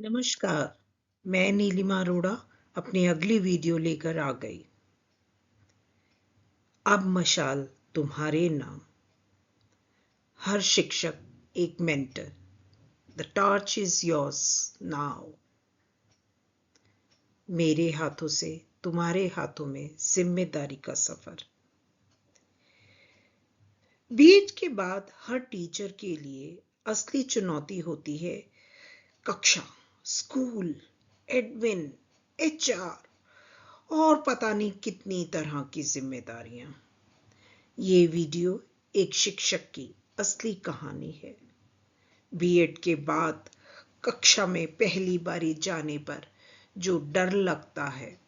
नमस्कार। मैं नीलिमा अरोड़ा अपनी अगली वीडियो लेकर आ गई। अब मशाल तुम्हारे नाम। हर शिक्षक एक mentor. The torch is yours now. मेरे हाथों से तुम्हारे हाथों में जिम्मेदारी का सफर। बीएड के बाद हर टीचर के लिए असली चुनौती होती है कक्षा, स्कूल, एडमिन, एचआर और पता नहीं कितनी तरह की जिम्मेदारियां। ये वीडियो एक शिक्षक की असली कहानी है। बीएड के बाद कक्षा में पहली बारी जाने पर जो डर लगता है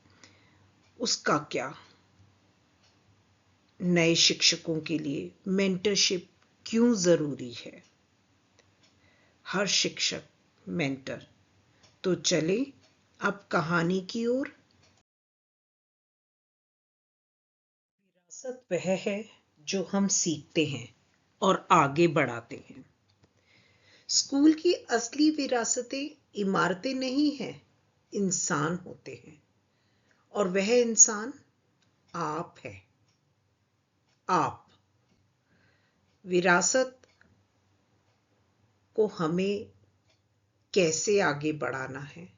उसका क्या। नए शिक्षकों के लिए मेंटरशिप क्यों जरूरी है। हर शिक्षक मेंटर। तो चले अब कहानी की ओर। विरासत वह है जो हम सीखते हैं और आगे बढ़ाते हैं। स्कूल की असली विरासतें इमारतें नहीं हैं, इंसान होते हैं। और वह इंसान आप है। आप। विरासत को हमें कैसे आगे बढ़ाना है,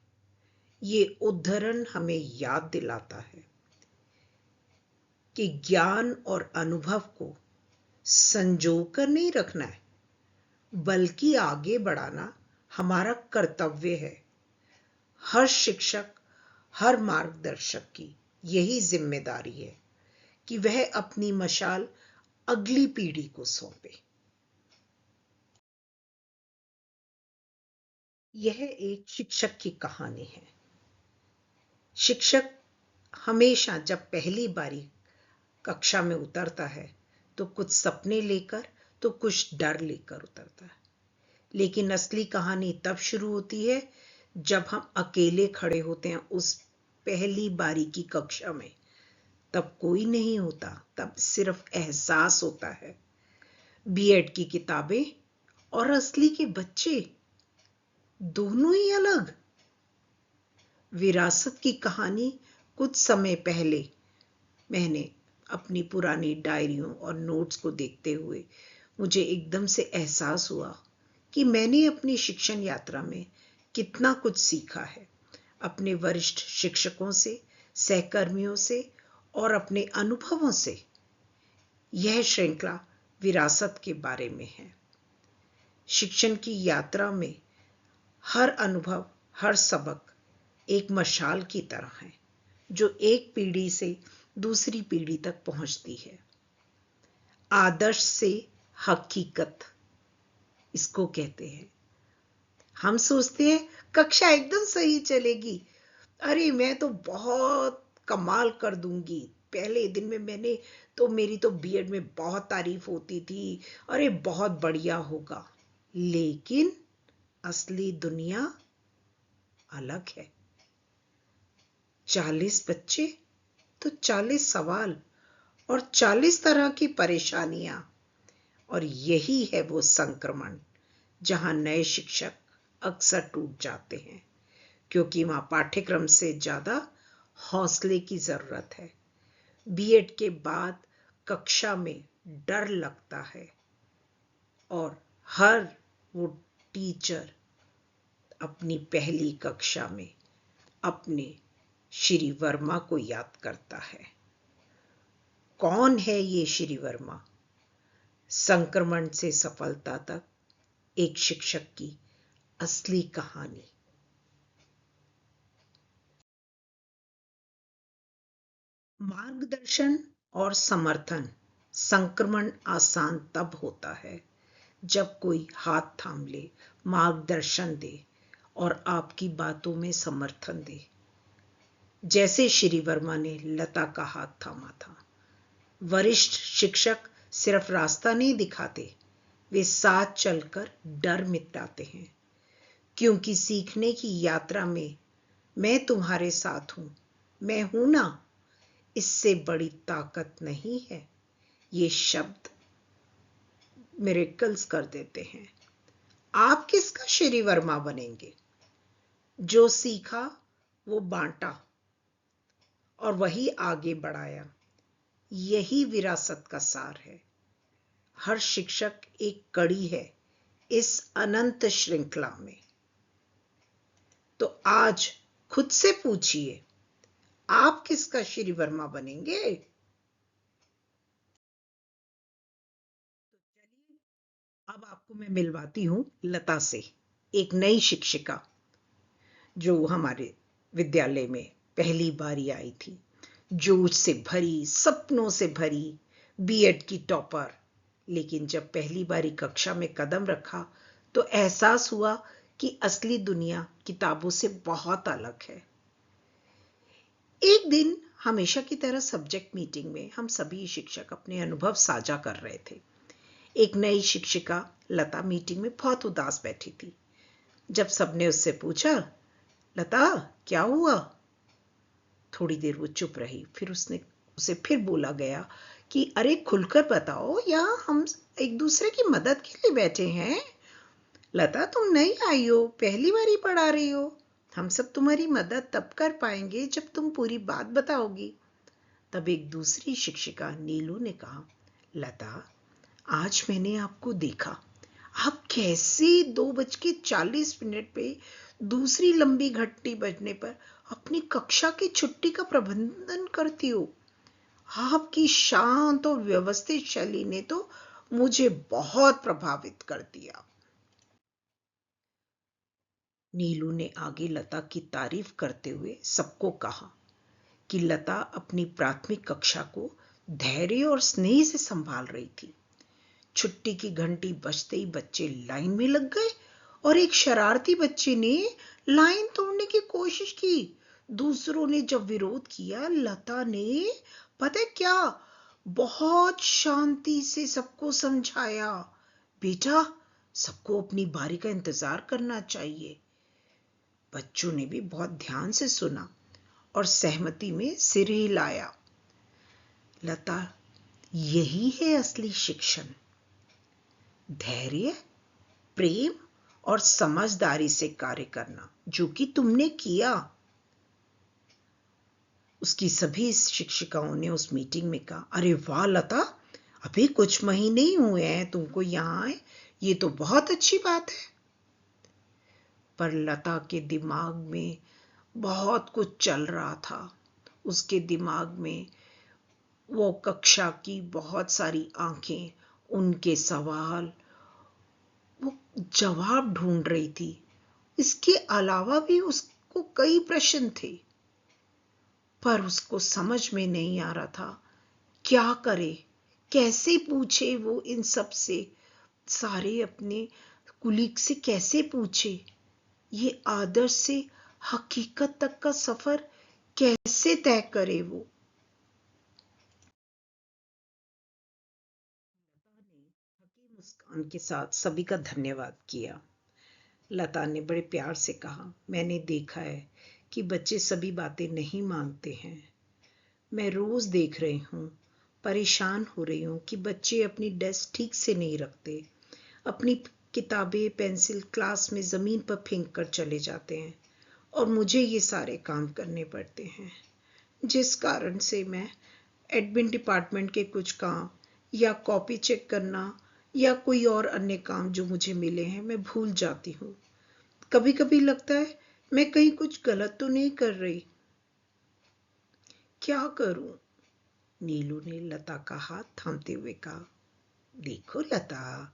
ये उदाहरण हमें याद दिलाता है कि ज्ञान और अनुभव को संजो कर नहीं रखना है, बल्कि आगे बढ़ाना हमारा कर्तव्य है। हर शिक्षक, हर मार्गदर्शक की यही जिम्मेदारी है कि वह अपनी मशाल अगली पीढ़ी को सौंपे। यह एक शिक्षक की कहानी है। शिक्षक हमेशा जब पहली बारी कक्षा में उतरता है तो कुछ सपने लेकर तो कुछ डर लेकर उतरता है। लेकिन असली कहानी तब शुरू होती है जब हम अकेले खड़े होते हैं उस पहली बारी की कक्षा में। तब कोई नहीं होता, तब सिर्फ एहसास होता है। बीएड की किताबें और असली के बच्चे दोनों ही अलग। विरासत की कहानी कुछ समय पहले मैंने अपनी पुरानी डायरियों और नोट्स को देखते हुए मुझे एकदम से एहसास हुआ कि मैंने अपनी शिक्षण यात्रा में कितना कुछ सीखा है। अपने वरिष्ठ शिक्षकों से, सहकर्मियों से और अपने अनुभवों से। यह श्रृंखला विरासत के बारे में है। शिक्षण की यात्रा में हर अनुभव, हर सबक एक मशाल की तरह है जो एक पीढ़ी से दूसरी पीढ़ी तक पहुंचती है। आदर्श से हकीकत इसको कहते हैं। हम सोचते हैं कक्षा एकदम सही चलेगी, अरे मैं तो बहुत कमाल कर दूंगी, पहले दिन में मेरी तो बीएड में बहुत तारीफ होती थी, अरे बहुत बढ़िया होगा। लेकिन असली दुनिया अलग है। 40 बच्चे तो 40 सवाल और 40 तरह की परेशानियां। और यही है वो संक्रमण जहां नए शिक्षक अक्सर टूट जाते हैं, क्योंकि वहां पाठ्यक्रम से ज्यादा हौसले की जरूरत है। बीएड के बाद कक्षा में डर लगता है और हर वो टीचर अपनी पहली कक्षा में अपने श्री वर्मा को याद करता है। कौन है ये श्री वर्मा? संक्रमण से सफलता तक एक शिक्षक की असली कहानी। मार्गदर्शन और समर्थन। संक्रमण आसान तब होता है जब कोई हाथ थाम ले, मार्गदर्शन दे और आपकी बातों में समर्थन दे। जैसे श्री वर्मा ने लता का हाथ थामा था। वरिष्ठ शिक्षक सिर्फ रास्ता नहीं दिखाते, वे साथ चलकर डर मिटाते हैं। क्योंकि सीखने की यात्रा में मैं तुम्हारे साथ हूं, मैं हूं ना, इससे बड़ी ताकत नहीं है। ये शब्द मिरेकल्स कर देते हैं। आप किसका श्री वर्मा बनेंगे? जो सीखा वो बांटा और वही आगे बढ़ाया। यही विरासत का सार है। हर शिक्षक एक कड़ी है इस अनंत श्रृंखला में। तो आज खुद से पूछिए, आप किसका श्री वर्मा बनेंगे? अब आपको मैं मिलवाती हूँ लता से, एक नई शिक्षिका जो हमारे विद्यालय में पहली बारी आई थी, जोश से भरी, सपनों से भरी, बीएड की टॉपर। लेकिन जब पहली बारी कक्षा में कदम रखा तो एहसास हुआ कि असली दुनिया किताबों से बहुत अलग है। एक दिन हमेशा की तरह सब्जेक्ट मीटिंग में हम सभी शिक्षक अपने अनुभव साझा कर रहे थे। एक नई शिक्षिका लता मीटिंग में बहुत उदास बैठी थी। जब सबने उससे पूछा, लता क्या हुआ? थोड़ी देर वो चुप रही। फिर उसे फिर बोला गया कि अरे खुलकर बताओ, यहाँ हम एक दूसरे की मदद के लिए बैठे हैं। लता तुम नई आई हो, पहली बार पढ़ा रही हो। हम सब तुम्हारी मदद तब कर पाएंगे जब तुम पूरी बात बताओगी। तब एक दूसरी शिक्षिका नीलू ने कहा, लता आज मैंने आपको देखा, आप कैसे 2:40 पे दूसरी लंबी घंटी बजने पर अपनी कक्षा की छुट्टी का प्रबंधन करती हो। आपकी शांत और व्यवस्थित शैली ने तो मुझे बहुत प्रभावित कर दिया। नीलू ने आगे लता की तारीफ करते हुए सबको कहा कि लता अपनी प्राथमिक कक्षा को धैर्य और स्नेह से संभाल रही थी। छुट्टी की घंटी बजते ही बच्चे लाइन में लग गए और एक शरारती बच्चे ने लाइन तोड़ने की कोशिश की। दूसरों ने जब विरोध किया, लता ने पता है क्या, बहुत शांति से सबको समझाया, बेटा सबको अपनी बारी का इंतजार करना चाहिए। बच्चों ने भी बहुत ध्यान से सुना और सहमति में सिर हिलाया। लता, यही है असली शिक्षण, धैर्य, प्रेम और समझदारी से कार्य करना, जो कि तुमने किया। उसकी सभी शिक्षिकाओं ने उस मीटिंग में कहा, अरे वाह लता, अभी कुछ महीने ही हुए हैं तुमको यहाँ आए, ये तो बहुत अच्छी बात है। पर लता के दिमाग में बहुत कुछ चल रहा था। उसके दिमाग में वो कक्षा की बहुत सारी आंखें, उनके सवाल, वो जवाब ढूंढ रही थी। इसके अलावा भी उसको कई प्रश्न थे, पर उसको समझ में नहीं आ रहा था क्या करे, कैसे पूछे वो इन सब से, सारे अपने कुलीग से कैसे पूछे, ये आदर्श से हकीकत तक का सफर कैसे तय करे वो। हकीम मुस्कान के साथ सभी का धन्यवाद किया। लता ने बड़े प्यार से कहा, मैंने देखा है कि बच्चे सभी बातें नहीं मानते हैं। मैं रोज देख रही हूँ, परेशान हो रही हूँ कि बच्चे अपनी डेस्क ठीक से नहीं रखते, अपनी किताबें पेंसिल क्लास में जमीन पर फेंक कर चले जाते हैं और मुझे ये सारे काम करने पड़ते हैं, जिस कारण से मैं एडमिन डिपार्टमेंट के कुछ काम या कॉपी चेक करना या कोई और अन्य काम जो मुझे मिले हैं मैं भूल जाती हूँ। कभी कभी लगता है मैं कहीं कुछ गलत तो नहीं कर रही। क्या करूं? नीलू ने लता का हाथ थामते हुए कहा, देखो लता,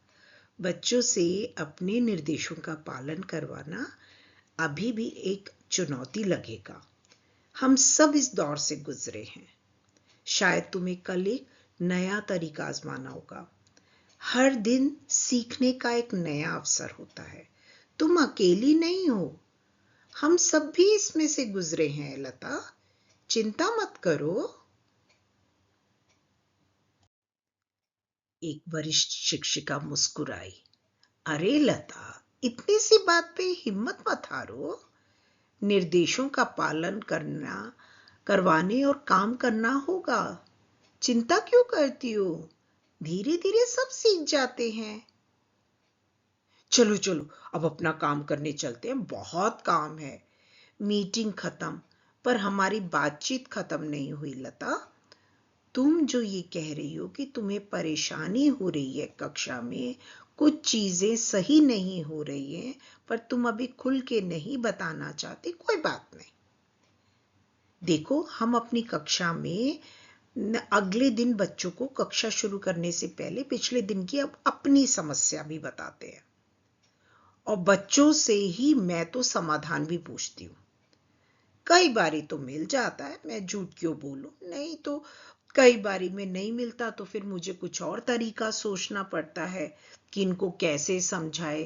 बच्चों से अपने निर्देशों का पालन करवाना अभी भी एक चुनौती लगेगा। हम सब इस दौर से गुजरे हैं। शायद तुम्हें कल एक नया तरीका आजमाना होगा। हर दिन सीखने का एक नया अवसर होता है। तुम अकेली नहीं हो, हम सब भी इसमें से गुजरे हैं लता, चिंता मत करो। एक वरिष्ठ शिक्षिका मुस्कुराई, अरे लता, इतनी सी बात पे हिम्मत मत हारो। निर्देशों का पालन करना, करवाने और काम करना होगा। चिंता क्यों करती हो? धीरे धीरे सब सीख जाते हैं। चलो चलो अब अपना काम करने चलते हैं, बहुत काम है। मीटिंग खत्म, पर हमारी बातचीत खत्म नहीं हुई लता। तुम जो ये कह रही हो कि तुम्हें परेशानी हो रही है कक्षा में, कुछ चीजें सही नहीं हो रही हैं, पर तुम अभी खुल के नहीं बताना चाहती, कोई बात नहीं। देखो, हम अपनी कक्षा में अगले दिन बच्चों को कक्षा शुरू करने से पहले पिछले दिन की अब अपनी समस्या भी बताते हैं, और बच्चों से ही मैं तो समाधान भी पूछती हूँ। कई बारी तो मिल जाता है, मैं झूठ क्यों बोलूं, नहीं तो कई बारी में नहीं मिलता तो फिर मुझे कुछ और तरीका सोचना पड़ता है कि इनको कैसे समझाए।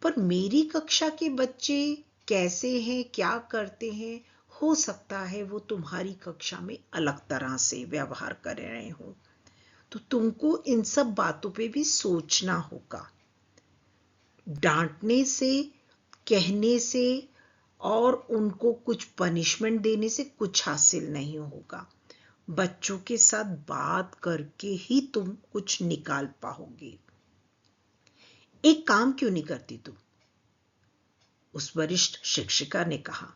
पर मेरी कक्षा के बच्चे कैसे हैं, क्या करते हैं, हो सकता है वो तुम्हारी कक्षा में अलग तरह से व्यवहार कर रहे हो, तो तुमको इन सब बातों पे भी सोचना होगा। डांटने से, कहने से और उनको कुछ पनिशमेंट देने से कुछ हासिल नहीं होगा। बच्चों के साथ बात करके ही तुम कुछ निकाल पाओगे। एक काम क्यों नहीं करती तुम? उस वरिष्ठ शिक्षिका ने कहा,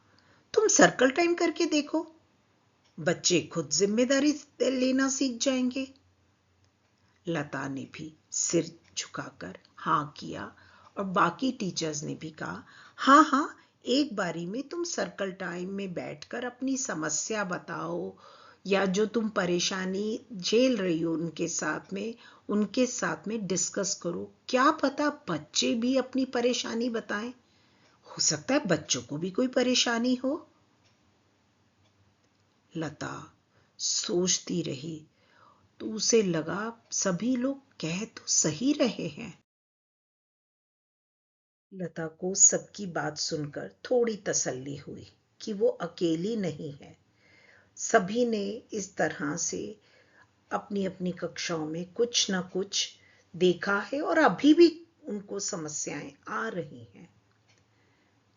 तुम सर्कल टाइम करके देखो, बच्चे खुद जिम्मेदारी लेना सीख जाएंगे। लता ने भी सिर झुकाकर हाँ किया, और बाकी टीचर्स ने भी कहा, हाँ हाँ, एक बारी में तुम सर्कल टाइम में बैठकर अपनी समस्या बताओ, या जो तुम परेशानी झेल रही हो उनके साथ में डिस्कस करो। क्या पता बच्चे भी अपनी परेशानी बताएं, हो सकता है बच्चों को भी कोई परेशानी हो। लता सोचती रही, तो उसे लगा सभी लोग कह तो सही रहे हैं। लता को सबकी बात सुनकर थोड़ी तसल्ली हुई कि वो अकेली नहीं है। सभी ने इस तरह से अपनी अपनी कक्षाओं में कुछ ना कुछ देखा है, और अभी भी उनको समस्याएं आ रही हैं।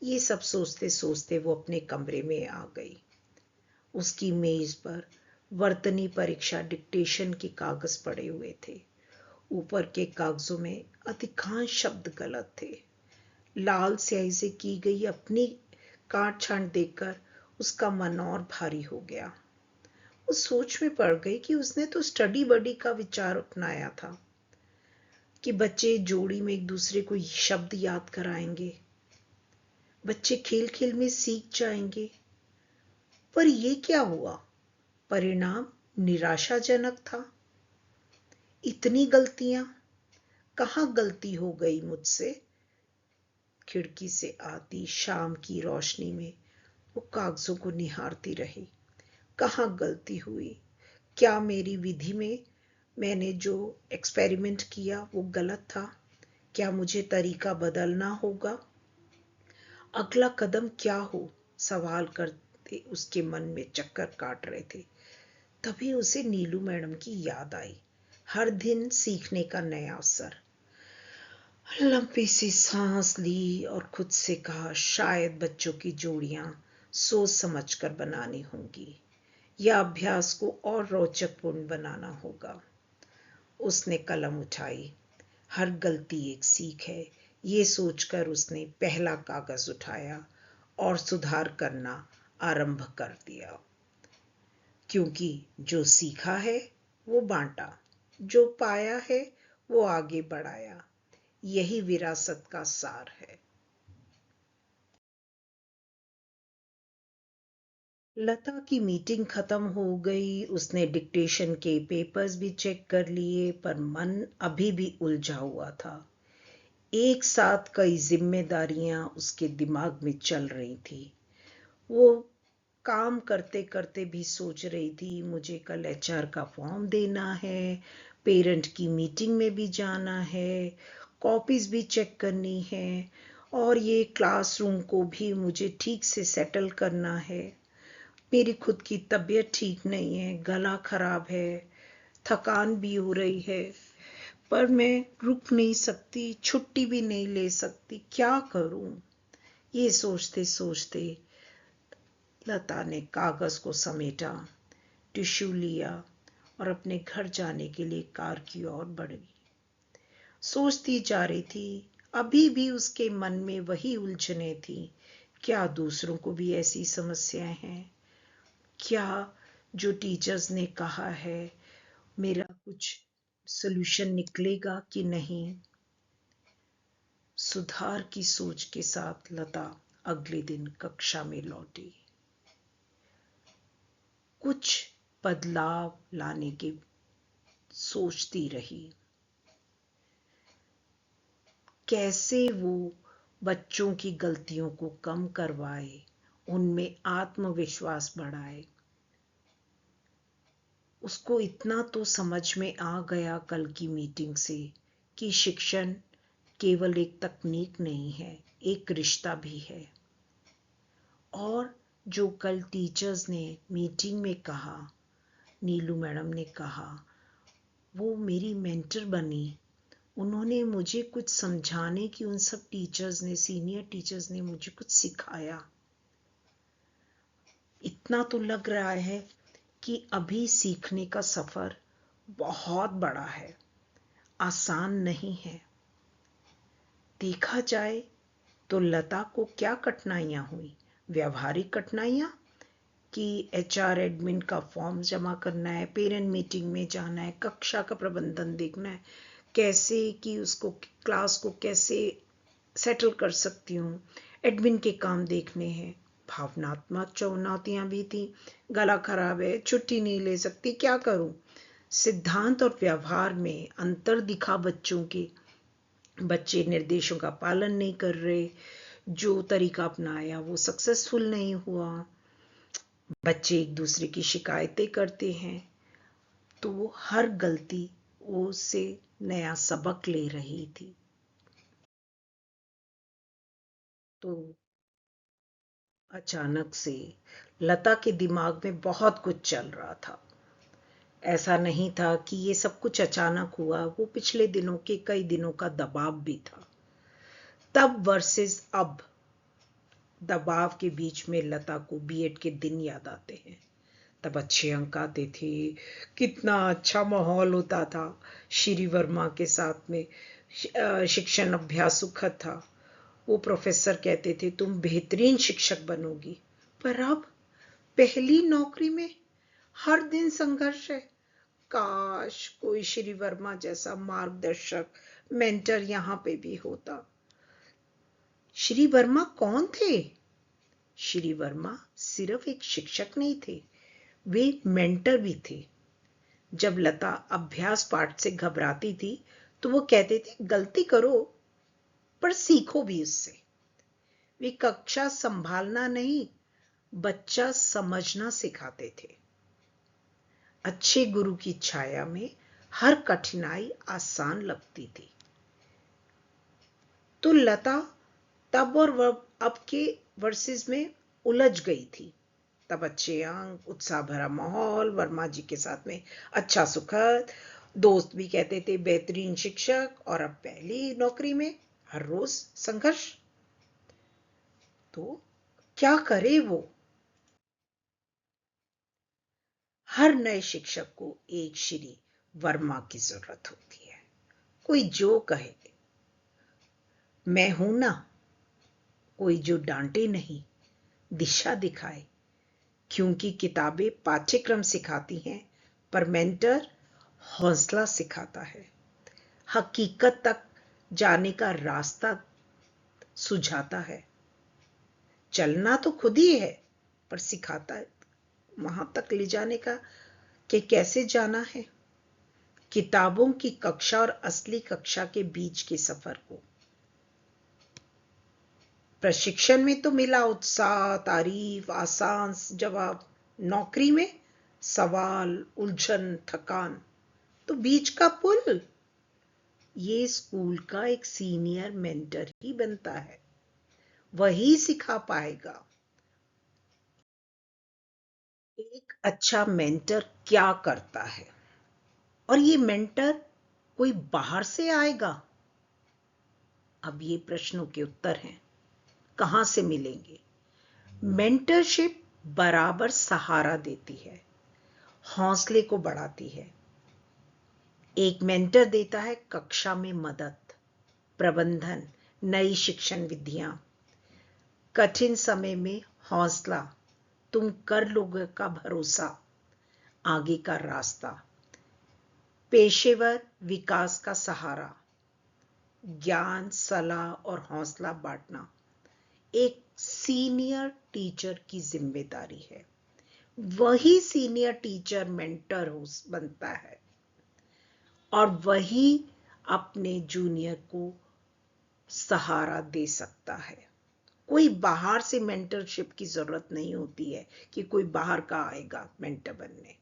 ये सब सोचते सोचते वो अपने कमरे में आ गई। उसकी मेज पर वर्तनी परीक्षा डिक्टेशन के कागज पड़े हुए थे। ऊपर के कागजों में अधिकांश शब्द गलत थे। लाल स्याही से की गई अपनी काट छांट देखकर उसका मन और भारी हो गया। वो सोच में पड़ गई कि उसने तो स्टडी बडी का विचार अपनाया था कि बच्चे जोड़ी में एक दूसरे को शब्द याद कराएंगे, बच्चे खेल खेल में सीख जाएंगे। पर ये क्या हुआ? परिणाम निराशाजनक था। इतनी गलतियां, कहाँ गलती हो गई मुझसे? खिड़की से आती शाम की रोशनी में वो कागजों को निहारती रही। कहाँ गलती हुई? क्या मेरी विधि में मैंने जो एक्सपेरिमेंट किया वो गलत था? क्या मुझे तरीका बदलना होगा? अगला कदम क्या हो? सवाल करते उसके मन में चक्कर काट रहे थे। तभी उसे नीलू मैडम की याद आई। हर दिन सीखने का नया अवसर। लंबी सी सांस ली और खुद से कहा, शायद बच्चों की जोड़ियां सोच समझकर बनानी होंगी, या अभ्यास को और रोचकपूर्ण बनाना होगा। उसने कलम उठाई। हर गलती एक सीख है, ये सोचकर उसने पहला कागज उठाया और सुधार करना आरंभ कर दिया। क्योंकि जो सीखा है वो बांटा, जो पाया है वो आगे बढ़ाया। यही विरासत का सार है। लता की मीटिंग खत्म हो गई। उसने डिक्टेशन के पेपर्स भी चेक कर लिए, पर मन अभी भी उलझा हुआ था। एक साथ कई जिम्मेदारियां उसके दिमाग में चल रही थी। वो काम करते करते भी सोच रही थी, मुझे कल एचआर का फॉर्म देना है, पेरेंट की मीटिंग में भी जाना है, कॉपीज भी चेक करनी है, और ये क्लासरूम को भी मुझे ठीक से सेटल करना है। मेरी खुद की तबीयत ठीक नहीं है, गला खराब है, थकान भी हो रही है, पर मैं रुक नहीं सकती, छुट्टी भी नहीं ले सकती, क्या करूं? ये सोचते सोचते लता ने कागज को समेटा, टिश्यू लिया और अपने घर जाने के लिए कार की ओर बढ़ी। सोचती जा रही थी। अभी भी उसके मन में वही उलझने थी क्या दूसरों को भी ऐसी समस्याएं हैं? क्या जो टीचर्स ने कहा है मेरा कुछ सॉल्यूशन निकलेगा कि नहीं? सुधार की सोच के साथ लता अगले दिन कक्षा में लौटी। कुछ बदलाव लाने की सोचती रही। कैसे वो बच्चों की गलतियों को कम करवाए, उनमें आत्मविश्वास बढ़ाए। उसको इतना तो समझ में आ गया कल की मीटिंग से कि शिक्षण केवल एक तकनीक नहीं है, एक रिश्ता भी है। और जो कल टीचर्स ने मीटिंग में कहा, नीलू मैडम ने कहा, वो मेरी मेंटर बनी। उन्होंने मुझे कुछ समझाने की, उन सब टीचर्स ने, सीनियर टीचर्स ने मुझे कुछ सिखाया। इतना तो लग रहा है कि अभी सीखने का सफर बहुत बड़ा है, आसान नहीं है। देखा जाए तो लता को क्या कठिनाइयां हुई? व्यवहारिक कठिनाइयां कि एचआर एडमिन का फॉर्म जमा करना है, पेरेंट मीटिंग में जाना है, कक्षा का प्रबंधन देखना है, कैसे कि उसको क्लास को कैसे सेटल कर सकती हूँ, एडमिन के काम देखने हैं। भावनात्मक चुनौतियां भी थी, गला खराब है, छुट्टी नहीं ले सकती, क्या करूं? सिद्धांत और व्यवहार में अंतर दिखा बच्चों के। बच्चे निर्देशों का पालन नहीं कर रहे, जो तरीका अपनाया वो सक्सेसफुल नहीं हुआ। बच्चे एक दूसरे की शिकायतें करते हैं, तो वो हर गलती उससे नया सबक ले रही थी। तो अचानक से लता के दिमाग में बहुत कुछ चल रहा था। ऐसा नहीं था कि ये सब कुछ अचानक हुआ, वो पिछले दिनों के कई दिनों का दबाव भी था। तब वर्सेस अब, दबाव के बीच में लता को बीएड के दिन याद आते हैं। तब अच्छे अंक आते थे, कितना अच्छा माहौल होता था, श्री वर्मा के साथ में शिक्षण अभ्यास सुखद था। वो प्रोफेसर कहते थे तुम बेहतरीन शिक्षक बनोगी। पर अब पहली नौकरी में हर दिन संघर्ष है। काश कोई श्री वर्मा जैसा मार्गदर्शक, मेंटर यहाँ पे भी होता। श्री वर्मा कौन थे? श्री वर्मा सिर्फ एक शिक्षक नहीं थे, वे मेंटर भी थे। जब लता अभ्यास पाठ से घबराती थी तो वो कहते थे गलती करो पर सीखो भी उससे। वे कक्षा संभालना नहीं, बच्चा समझना सिखाते थे। अच्छे गुरु की छाया में हर कठिनाई आसान लगती थी। तो लता तब और अब के वर्सेस में उलझ गई थी। तब अच्छे अंक, उत्साह भरा माहौल, वर्मा जी के साथ में अच्छा सुखद, दोस्त भी कहते थे बेहतरीन शिक्षक, और अब पहली नौकरी में हर रोज संघर्ष। तो क्या करे वो? हर नए शिक्षक को एक श्री वर्मा की जरूरत होती है। कोई जो कहे मैं हूं ना, कोई जो डांटे नहीं, दिशा दिखाए। क्योंकि किताबें पाठ्यक्रम सिखाती हैं, पर मेंटर हौसला सिखाता है, हकीकत तक जाने का रास्ता सुझाता है। चलना तो खुद ही है, पर सिखाता है वहां तक ले जाने का कि कैसे जाना है। किताबों की कक्षा और असली कक्षा के बीच के सफर को। प्रशिक्षण में तो मिला उत्साह, तारीफ, आसान जवाब। नौकरी में सवाल, उलझन, थकान। तो बीच का पुल, ये स्कूल का एक सीनियर मेंटर ही बनता है, वही सिखा पाएगा। एक अच्छा मेंटर क्या करता है? और ये मेंटर कोई बाहर से आएगा? अब ये प्रश्नों के उत्तर हैं, कहां से मिलेंगे? मेंटरशिप बराबर सहारा देती है, हौसले को बढ़ाती है। एक मेंटर देता है कक्षा में मदद, प्रबंधन, नई शिक्षण विधियां। कठिन समय में हौसला, तुम कर लोगे का भरोसा, आगे का रास्ता। पेशेवर विकास का सहारा, ज्ञान, सलाह और हौसला बांटना एक सीनियर टीचर की जिम्मेदारी है। वही सीनियर टीचर मेंटर बनता है और वही अपने जूनियर को सहारा दे सकता है। कोई बाहर से मेंटरशिप की जरूरत नहीं होती है कि कोई बाहर का आएगा मेंटर बनने।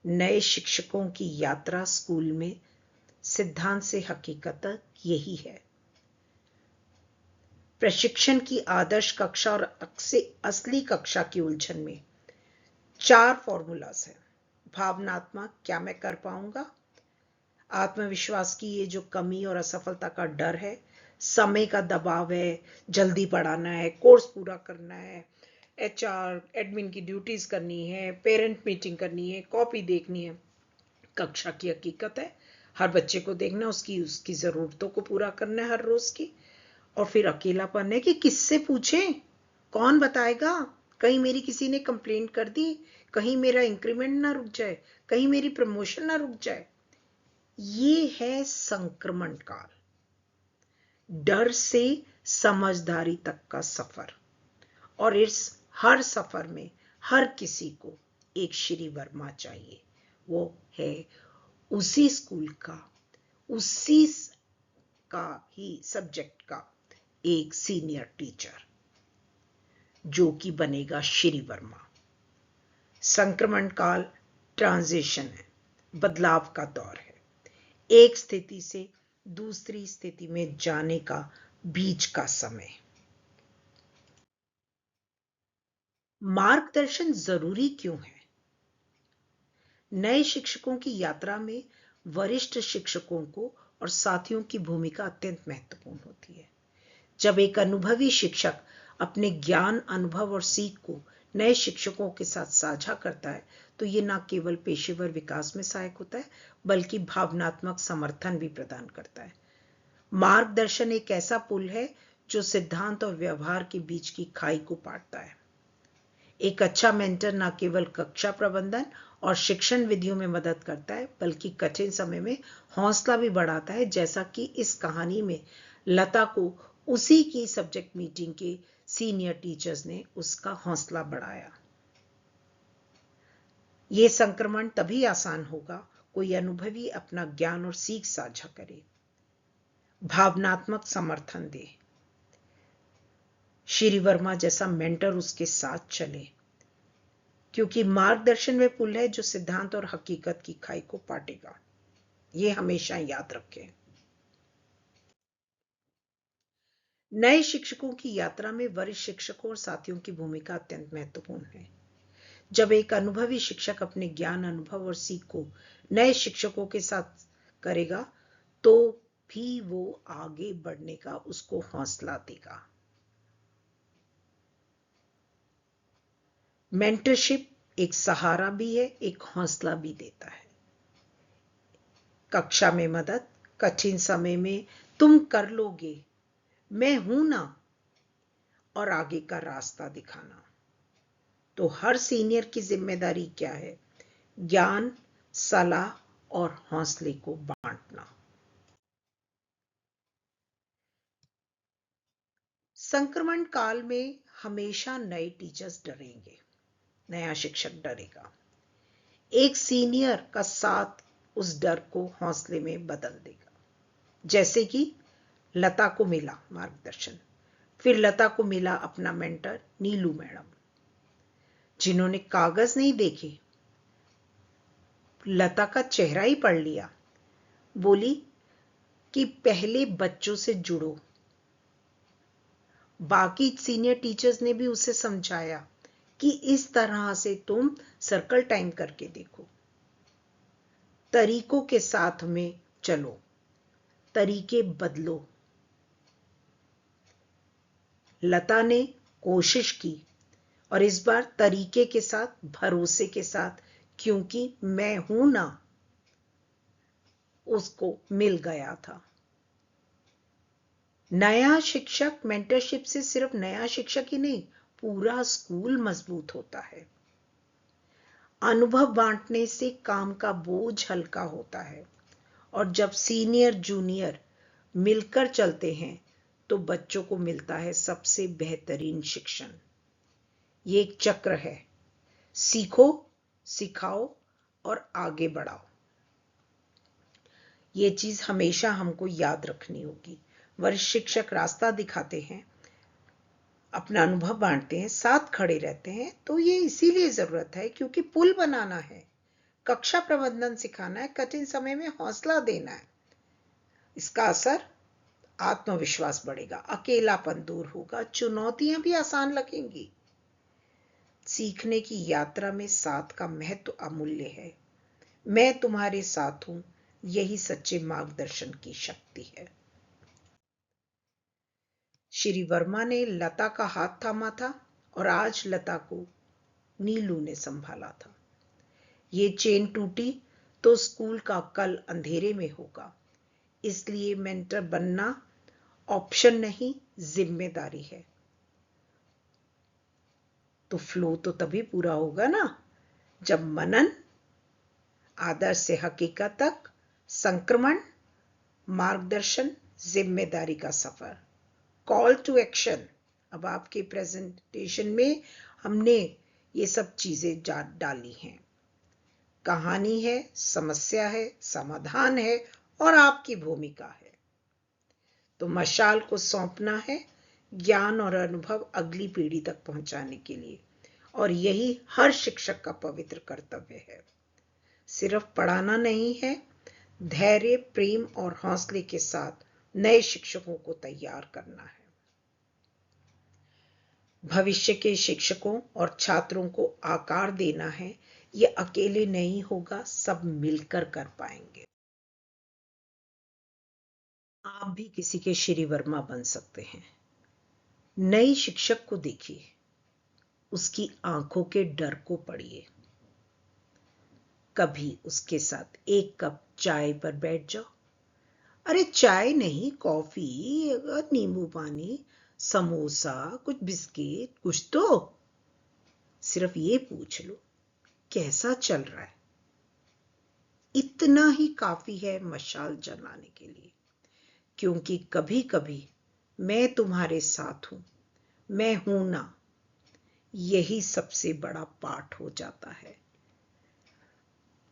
नए शिक्षकों की यात्रा स्कूल में सिद्धांत से हकीकत तक यही है। प्रशिक्षण की आदर्श कक्षा और असली कक्षा की उलझन में 4 फॉर्मूलाज हैं। भावनात्मक, क्या मैं कर पाऊंगा? आत्मविश्वास की ये जो कमी और असफलता का डर है, समय का दबाव है, जल्दी पढ़ाना है, कोर्स पूरा करना है, एचआर एडमिन की ड्यूटीज करनी है, पेरेंट मीटिंग करनी है, कॉपी देखनी है। कक्षा की हकीकत है, हर बच्चे को देखना, उसकी जरूरतों को पूरा करना है हर रोज की। और फिर अकेलापन है कि किससे पूछें, कौन बताएगा? कहीं मेरी किसी ने कंप्लेंट कर दी, कहीं मेरा इंक्रीमेंट ना रुक जाए, कहीं मेरी प्रमोशन ना रुक जाए। ये है संक्रमण काल, डर से समझदारी तक का सफर। और इस हर सफर में हर किसी को एक श्री वर्मा चाहिए। वो है उसी स्कूल का, उसी का ही सब्जेक्ट का एक सीनियर टीचर, जो कि बनेगा श्री वर्मा। संक्रमण काल ट्रांजिशन है, बदलाव का दौर है, एक स्थिति से दूसरी स्थिति में जाने का बीच का समय। मार्गदर्शन जरूरी क्यों है? नए शिक्षकों की यात्रा में वरिष्ठ शिक्षकों को और साथियों की भूमिका अत्यंत महत्वपूर्ण होती है। जब एक अनुभवी शिक्षक अपने ज्ञान, अनुभव और सीख को नए शिक्षकों के साथ साझा करता है तो ये न केवल पेशेवर विकास में सहायक होता है बल्कि भावनात्मक समर्थन भी प्रदान करता है। मार्गदर्शन एक ऐसा पुल है जो सिद्धांत और व्यवहार के बीच की खाई को पाटता है। एक अच्छा मेंटर न केवल कक्षा प्रबंधन और शिक्षण विधियों में मदद करता है बल्कि कठिन समय में हौसला भी बढ़ाता है, जैसा कि इस कहानी में लता को उसी की सब्जेक्ट मीटिंग के सीनियर टीचर्स ने उसका हौसला बढ़ाया। यह संक्रमण तभी आसान होगा कोई अनुभवी अपना ज्ञान और सीख साझा करे, भावनात्मक समर्थन दे, श्री वर्मा जैसा मेंटर उसके साथ चले, क्योंकि मार्गदर्शन वे पुल है जो सिद्धांत और हकीकत की खाई को पाटेगा। ये हमेशा याद रखें। नए शिक्षकों की यात्रा में वरिष्ठ शिक्षकों और साथियों की भूमिका अत्यंत महत्वपूर्ण है। जब एक अनुभवी शिक्षक अपने ज्ञान, अनुभव और सीख को नए शिक्षकों के साथ करेगा तो भी वो आगे बढ़ने का उसको हौसला देगा। मेंटरशिप एक सहारा भी है, एक हौसला भी देता है। कक्षा में मदद, कठिन समय में तुम कर लोगे, मैं हूं ना, और आगे का रास्ता दिखाना। तो हर सीनियर की जिम्मेदारी क्या है? ज्ञान, सलाह और हौसले को बांटना। संक्रमण काल में हमेशा नए टीचर्स डरेंगे, नया शिक्षक डरेगा। एक सीनियर का साथ उस डर को हौसले में बदल देगा। जैसे कि लता को मिला मार्गदर्शन, फिर लता को मिला अपना मेंटर नीलू मैडम, जिन्होंने कागज नहीं देखे, लता का चेहरा ही पढ़ लिया। बोली कि पहले बच्चों से जुड़ो। बाकी सीनियर टीचर्स ने भी उसे समझाया कि इस तरह से तुम सर्कल टाइम करके देखो, तरीकों के साथ में चलो, तरीके बदलो। लता ने कोशिश की और इस बार तरीके के साथ, भरोसे के साथ, क्योंकि मैं हूं ना, उसको मिल गया था। नया शिक्षक मेंटरशिप से सिर्फ नया शिक्षक ही नहीं, पूरा स्कूल मजबूत होता है। अनुभव बांटने से काम का बोझ हल्का होता है, और जब सीनियर जूनियर मिलकर चलते हैं तो बच्चों को मिलता है सबसे बेहतरीन शिक्षण। ये एक चक्र है, सीखो, सिखाओ और आगे बढ़ाओ। ये चीज हमेशा हमको याद रखनी होगी। वरिष्ठ शिक्षक रास्ता दिखाते हैं, अपना अनुभव बांटते हैं, साथ खड़े रहते हैं, तो ये इसीलिए जरूरत है क्योंकि पुल बनाना है, कक्षा प्रबंधन सिखाना है, कठिन समय में हौसला देना है। इसका असर आत्मविश्वास बढ़ेगा, अकेलापन दूर होगा, चुनौतियां भी आसान लगेंगी। सीखने की यात्रा में साथ का महत्व अमूल्य है। मैं तुम्हारे साथ हूं, यही सच्चे मार्गदर्शन की शक्ति है। श्री वर्मा ने लता का हाथ थामा था और आज लता को नीलू ने संभाला था। ये चेन टूटी तो स्कूल का कल अंधेरे में होगा। इसलिए मेंटर बनना ऑप्शन नहीं, जिम्मेदारी है। तो फ्लो तो तभी पूरा होगा ना, जब मनन, आदर्श से हकीकत तक, संक्रमण, मार्गदर्शन, जिम्मेदारी का सफर, कॉल टू एक्शन। अब आपके प्रेजेंटेशन में हमने ये सब चीजें डाली हैं। कहानी है, समस्या है, समाधान है और आपकी भूमिका है। तो मशाल को सौंपना है ज्ञान और अनुभव अगली पीढ़ी तक पहुंचाने के लिए, और यही हर शिक्षक का पवित्र कर्तव्य है। सिर्फ पढ़ाना नहीं है, धैर्य, प्रेम और हौसले के साथ नए शिक्षकों को तैयार करना है। भविष्य के शिक्षकों और छात्रों को आकार देना है। ये अकेले नहीं होगा, सब मिलकर कर पाएंगे। आप भी किसी के श्री वर्मा बन सकते हैं। नई शिक्षक को देखिए, उसकी आंखों के डर को पढ़िए। कभी उसके साथ एक कप चाय पर बैठ जाओ। अरे चाय नहीं, कॉफी, नींबू पानी, समोसा, कुछ बिस्किट, कुछ तो। सिर्फ ये पूछ लो, कैसा चल रहा है? इतना ही काफी है मशाल जलाने के लिए। क्योंकि कभी कभी मैं तुम्हारे साथ हूं, मैं हूं ना, यही सबसे बड़ा पाठ हो जाता है।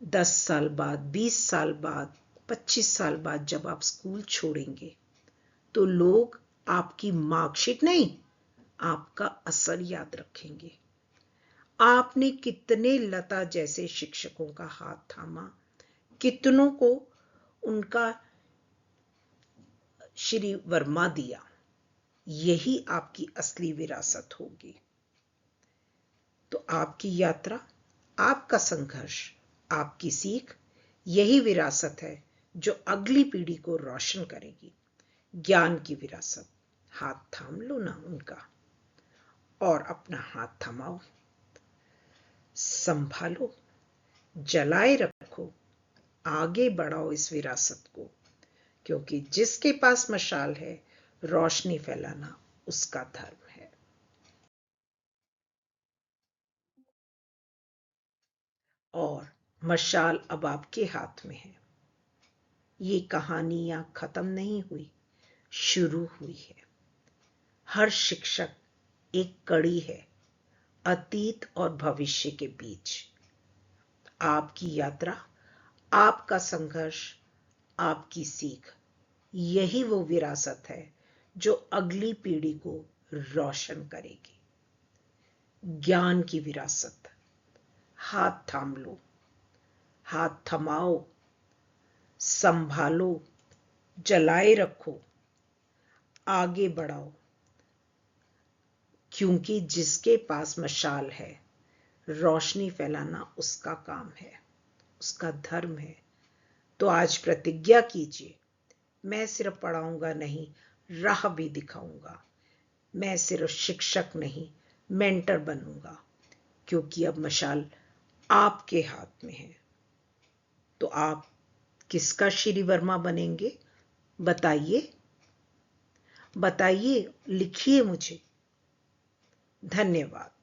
10 साल बाद, 20 साल बाद, 25 साल बाद जब आप स्कूल छोड़ेंगे तो लोग आपकी मार्कशीट नहीं, आपका असर याद रखेंगे। आपने कितने लता जैसे शिक्षकों का हाथ थामा, कितनों को उनका श्री वर्मा दिया। यही आपकी असली विरासत होगी। तो आपकी यात्रा, आपका संघर्ष, आपकी सीख, यही विरासत है जो अगली पीढ़ी को रोशन करेगी। ज्ञान की विरासत। हाथ थाम लो ना उनका, और अपना हाथ थमाओ, संभालो, जलाए रखो, आगे बढ़ाओ इस विरासत को। क्योंकि जिसके पास मशाल है, रोशनी फैलाना उसका धर्म है। और मशाल अब आपके हाथ में है। ये कहानी यहां खत्म नहीं हुई, शुरू हुई है। हर शिक्षक एक कड़ी है अतीत और भविष्य के बीच। आपकी यात्रा, आपका संघर्ष, आपकी सीख, यही वो विरासत है जो अगली पीढ़ी को रोशन करेगी। ज्ञान की विरासत। हाथ थाम लो, हाथ थमाओ, संभालो, जलाए रखो, आगे बढ़ाओ। क्योंकि जिसके पास मशाल है, रोशनी फैलाना उसका काम है, उसका धर्म है। तो आज प्रतिज्ञा कीजिए, मैं सिर्फ पढ़ाऊंगा नहीं, राह भी दिखाऊंगा। मैं सिर्फ शिक्षक नहीं, मेंटर बनूंगा। क्योंकि अब मशाल आपके हाथ में है। तो आप किसका श्री वर्मा बनेंगे? बताइए। बताइए, लिखिए मुझे। धन्यवाद।